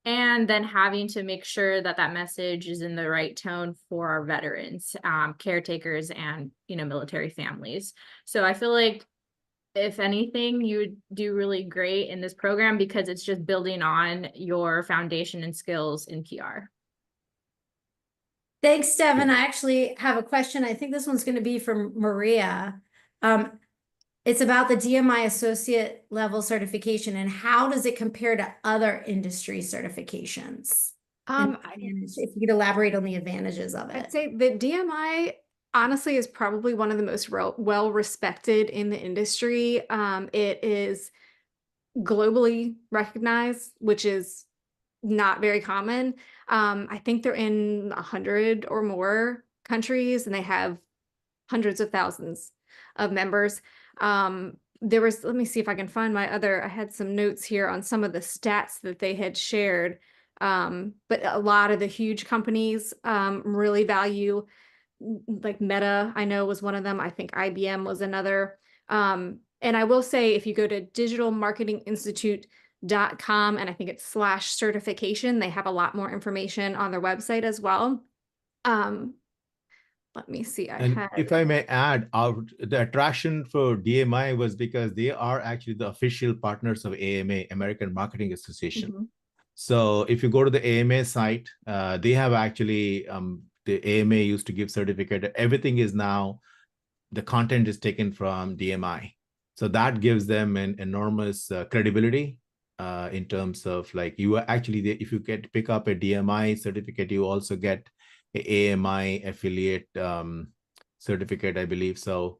and then having to make sure that that message is in the right tone for our veterans, caretakers, and, military families. So I feel like if anything, you would do really great in this program because it's just building on your foundation and skills in PR.
Thanks, Devin. I actually have a question. I think this one's going to be from Maria. It's about the DMI associate level certification and how does it compare to other industry certifications? If you could elaborate on the advantages of it.
I'd say the DMI honestly is probably one of the most well respected in the industry. It is globally recognized, which is not very common. I think they're in 100 or more countries, and they have hundreds of thousands of members. Let me see if I can find I had some notes here on some of the stats that they had shared. But a lot of the huge companies really value, like Meta, I know was one of them. I think IBM was another. And I will say, if you go to digitalmarketinginstitute.com, and I think it's /certification, they have a lot more information on their website as well. Let me see.
If I may add, the attraction for DMI was because they are actually the official partners of AMA, American Marketing Association. So if you go to the AMA site, they have actually, the AMA used to give certificate. Everything is now, the content is taken from DMI. So that gives them an enormous credibility in terms of, like, you are actually, if you pick up a DMI certificate, you also get an AMI affiliate certificate, I believe. So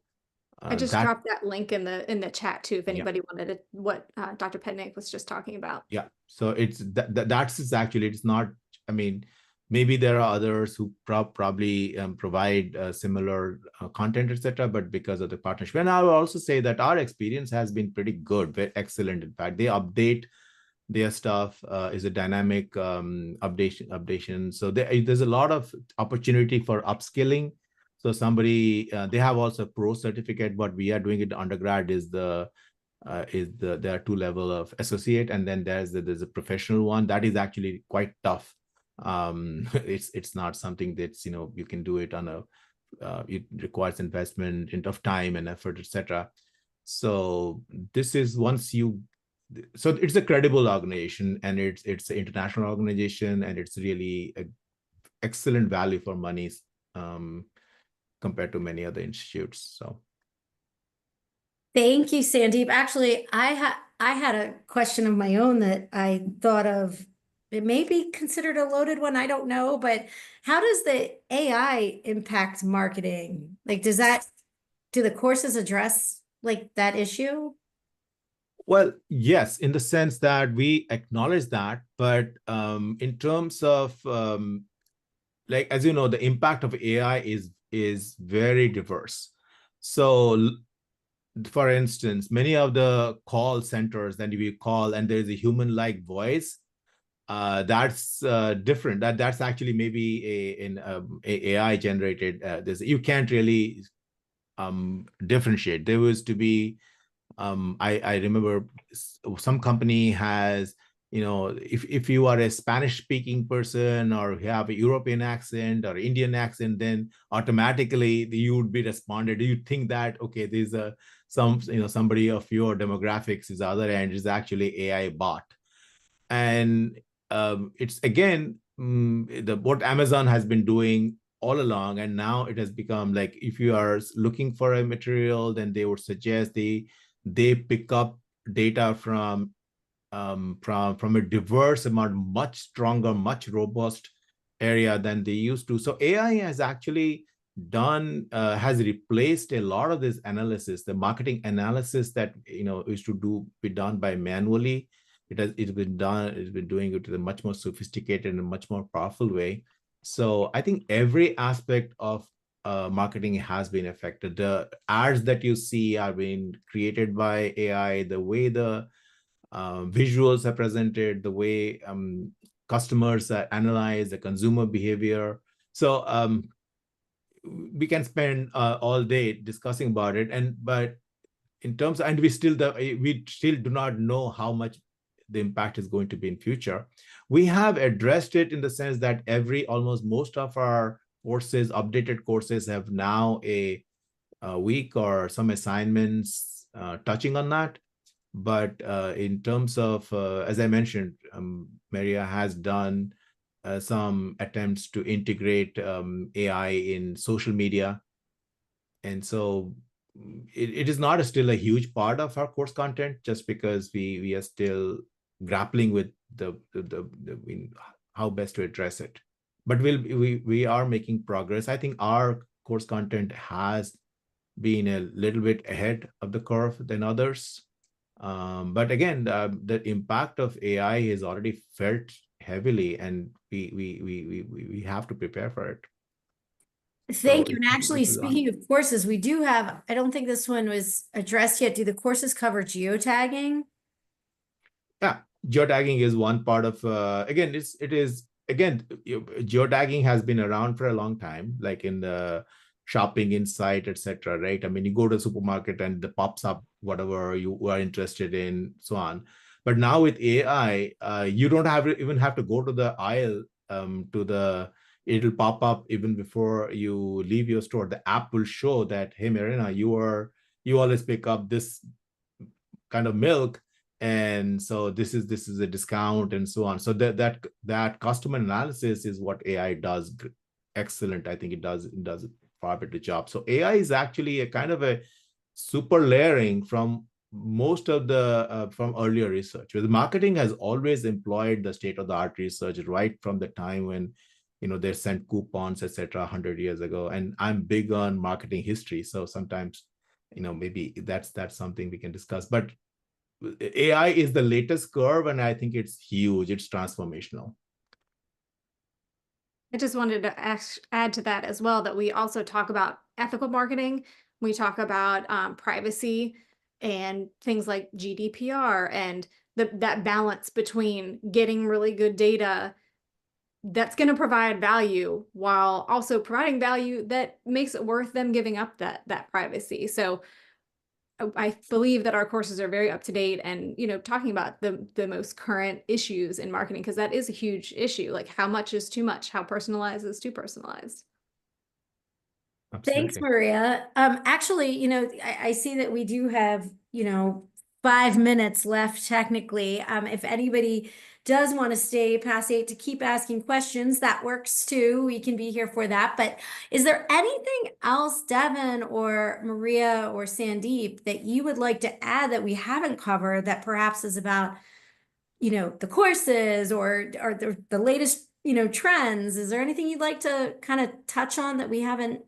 I just dropped that link in the chat too, if anybody wanted to, what Dr. Pednick was just talking about.
Yeah. So it's that's actually, it's not, I mean, maybe there are others who probably provide similar content, etc. But because of the partnership, and I will also say that our experience has been pretty good, very excellent. In fact, they update their stuff, is a dynamic updation. So there's a lot of opportunity for upskilling. So somebody, they have also pro certificate. What we are doing at undergrad is there are 2 levels of associate, and then there's a professional one that is actually quite tough. It's not something that's, you can do it on it requires investment of time and effort, etc. So this is so it's a credible organization, and it's an international organization, and it's really an excellent value for money compared to many other institutes. So
thank you, Sandeep. Actually, I had a question of my own that I thought of. It may be considered a loaded one, I don't know, but how does the AI impact marketing? Like, do the courses address like that issue?
Well, yes, in the sense that we acknowledge that, but in terms of like, as you know, the impact of AI is very diverse. So for instance, many of the call centers that we call, and there's a human-like voice, that's different. That's actually maybe a AI generated. You can't really differentiate. There was to be, I remember some company has, if you are a Spanish speaking person or you have a European accent or Indian accent, then automatically you would be responded. You think that, okay, there's somebody of your demographics is the other end is actually AI bot. And it's again, what Amazon has been doing all along, and now it has become like, if you are looking for a material, then they would suggest they pick up data from a diverse amount, much stronger, much robust area than they used to. So AI has actually has replaced a lot of this analysis, the marketing analysis that used to be done by manually. It's been doing it in a much more sophisticated and a much more powerful way. So I think every aspect of marketing has been affected. The ads that you see are being created by AI, the way the visuals are presented, the way customers analyze the consumer behavior. So we can spend all day discussing about it, but in terms of, and we still do not know how much the impact is going to be in future. We have addressed it in the sense that almost most of our courses, updated courses, have now a week or some assignments touching on that. But in terms of, as I mentioned, Maria has done some attempts to integrate AI in social media. And so it is not still a huge part of our course content, just because we are still grappling with how best to address it. But we are making progress. I think our course content has been a little bit ahead of the curve than others. But again, the impact of AI is already felt heavily, and we have to prepare for it.
Thank you. And actually, speaking of courses, we do have, I don't think this one was addressed yet. Do the courses cover geotagging?
Yeah, geotagging is one part of, geotagging has been around for a long time, like in the shopping insight, etc. Right? I mean, you go to a supermarket and it pops up whatever you are interested in, so on. But now with AI, you don't even have to go to the aisle it'll pop up even before you leave your store. The app will show that, hey, Marina, you always pick up this kind of milk, and so this is a discount, and so on. So that customer analysis is what AI does excellent. I think it does a far better job. So AI is actually a kind of a super layering from most of the from earlier research. With marketing has always employed the state-of-the-art research right from the time when they sent coupons, etc. 100 years ago. And I'm big on marketing history, so sometimes maybe that's something we can discuss. But AI is the latest curve, and I think it's huge. It's transformational.
I just wanted to add to that as well, that we also talk about ethical marketing. We talk about privacy and things like GDPR, and that balance between getting really good data that's going to provide value while also providing value that makes it worth them giving up that privacy. So I believe that our courses are very up to date, and talking about the most current issues in marketing, because that is a huge issue. Like, how much is too much? How personalized is too personalized?
Absolutely.
Thanks, Maria. Actually, I see that we do have 5 minutes left technically. If anybody does want to stay past 8 to keep asking questions, that works too. We can be here for that. But is there anything else, Devin or Maria or Sandeep, that you would like to add that we haven't covered, that perhaps is about, the courses or the latest, trends? Is there anything you'd like to kind of touch on that we haven't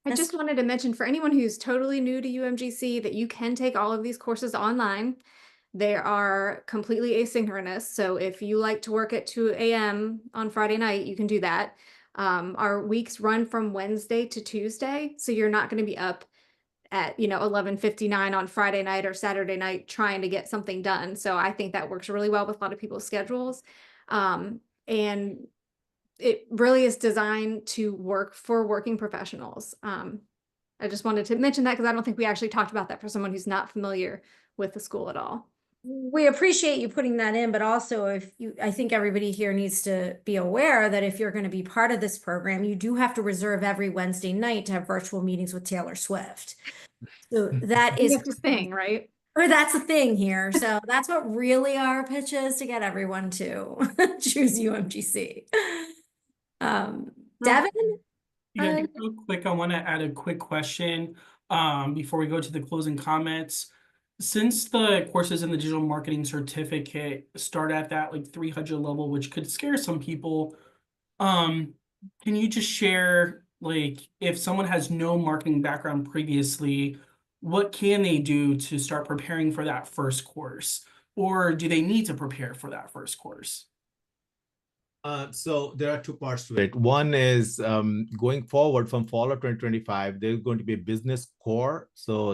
I
Yes.
just wanted to mention for anyone who's totally new to UMGC that you can take all of these courses online. They are completely asynchronous. So if you like to work at 2 a.m. on Friday night, you can do that. Our weeks run from Wednesday to Tuesday. So you're not going to be up at 11:59 on Friday night or Saturday night trying to get something done. So I think that works really well with a lot of people's schedules. And it really is designed to work for working professionals. I just wanted to mention that because I don't think we actually talked about that for someone who's not familiar with the school at all.
We appreciate you putting that in, but also I think everybody here needs to be aware that if you're going to be part of this program, you do have to reserve every Wednesday night to have virtual meetings with Taylor Swift. So that is
That's the thing, right?
Or that's a thing here. So that's what really our pitch is, to get everyone to choose UMGC. Devin?
Yeah, just real quick, I want to add a quick question before we go to the closing comments. Since the courses in the digital marketing certificate start at that like 300 level, which could scare some people, can you just share, like, if someone has no marketing background previously, what can they do to start preparing for that first course? Or do they need to prepare for that first course?
So there are two parts to it. One is going forward from fall of 2025, there's going to be a business core. So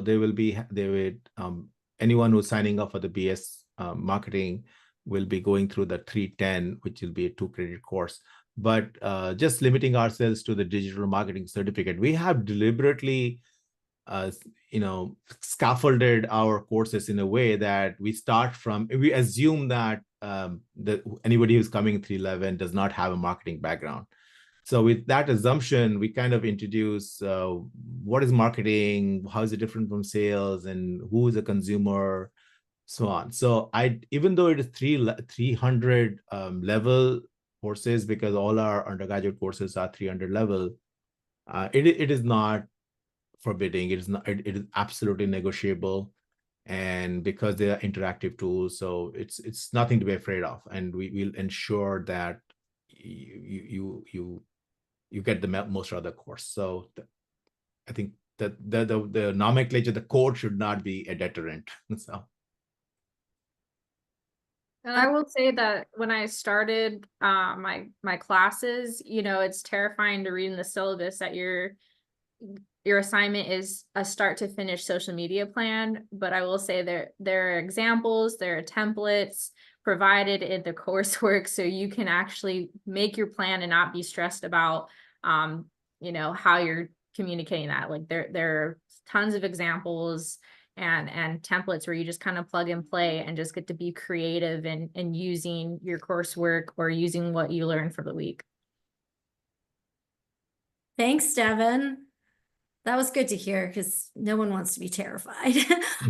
anyone who's signing up for the BS marketing will be going through the 310, which will be a 2-credit course. But just limiting ourselves to the digital marketing certificate, we have deliberately scaffolded our courses in a way that we assume that anybody who's coming 311 does not have a marketing background. So with that assumption, we kind of introduce what is marketing, how is it different from sales, and who is a consumer, so on. So even though it is 300 level courses, because all our undergraduate courses are 300 level, it is not forbidding. It is absolutely negotiable, and because they are interactive tools, so it's nothing to be afraid of, and we will ensure that you get the most out of the course. So I think that the nomenclature, the code should not be a deterrent. So
And I will say that when I started my classes, it's terrifying to read in the syllabus that your assignment is a start to finish social media plan. But I will say there are examples, there are templates provided in the coursework, so you can actually make your plan and not be stressed about how you're communicating that. Like there are tons of examples and templates where you just kind of plug and play and just get to be creative and using your coursework or using what you learned for the week.
Thanks, Devin. That was good to hear, because no one wants to be terrified.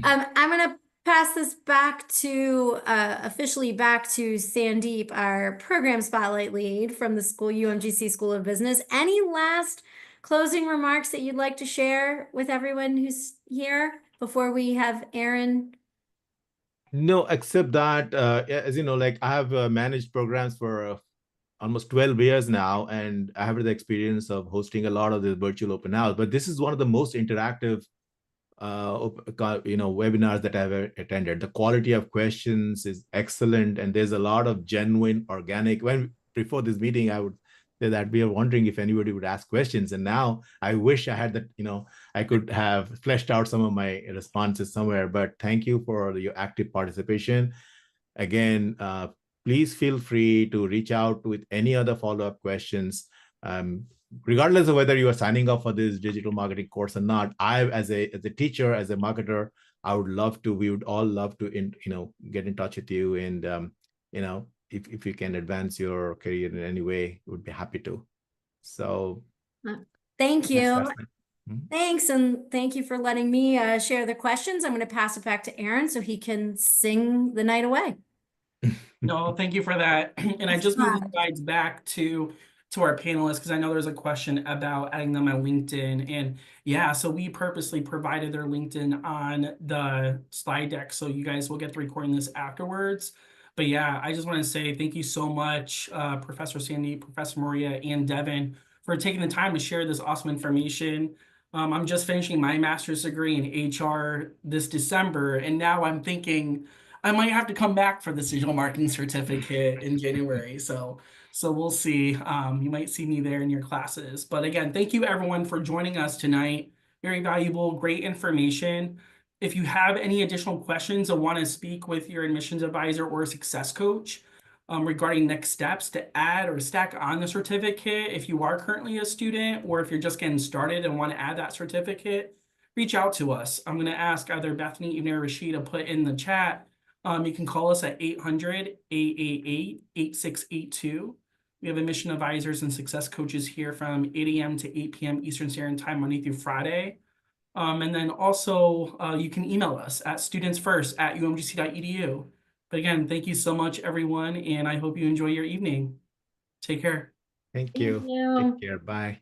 I'm going to pass this back to officially back to Sandeep, our program spotlight lead from the UMGC School of Business. Any last closing remarks that you'd like to share with everyone who's here before we have Aaron?
no, except that as you know, like I have managed programs for almost 12 years now, and I have the experience of hosting a lot of the virtual open house. But this is one of the most interactive webinars that I've attended. The quality of questions is excellent, and there's a lot of genuine, organic. Before this meeting, I would say that we are wondering if anybody would ask questions, and now I wish I had that. I could have fleshed out some of my responses somewhere. But thank you for your active participation. Again, please feel free to reach out with any other follow-up questions. Regardless of whether you are signing up for this digital marketing course or not, as a teacher, as a marketer, we would all love to get in touch with you, and if you can advance your career in any way, we would be happy to. So
thank you.
Mhm.
Thanks, and thank you for letting me share the questions. I'm going to pass it back to Aaron so he can sing the night away.
No, thank you for that. And I
That's
just moved the
fine.
slides back to our panelists because I know there's a question about adding them on LinkedIn. And yeah, so we purposely provided their LinkedIn on the slide deck, so you guys will get to recording this afterwards. But yeah, I just want to say thank you so much, Professor Sandy, Professor Maria, and Devin, for taking the time to share this awesome information. I'm just finishing my master's degree in HR this December, and now I'm thinking I might have to come back for this digital marketing certificate in January. So we'll see. You might see me there in your classes. But again, thank you everyone for joining us tonight. Very valuable, great information. If you have any additional questions or want to speak with your admissions advisor or success coach, regarding next steps to add or stack on the certificate, if you are currently a student or if you're just getting started and want to add that certificate, reach out to us. I'm going to ask either Bethany, Ibn, or Rashid to put in the chat. You can call us at 800-888-8682. We have admission advisors and success coaches here from 8 a.m. to 8 p.m. Eastern Standard Time, Monday through Friday. And then also you can email us at studentsfirst@umgc.edu. But again, thank you so much, everyone, and I hope you enjoy your evening. Take care.
Thank
Thank
you.
you.
Take care. Bye.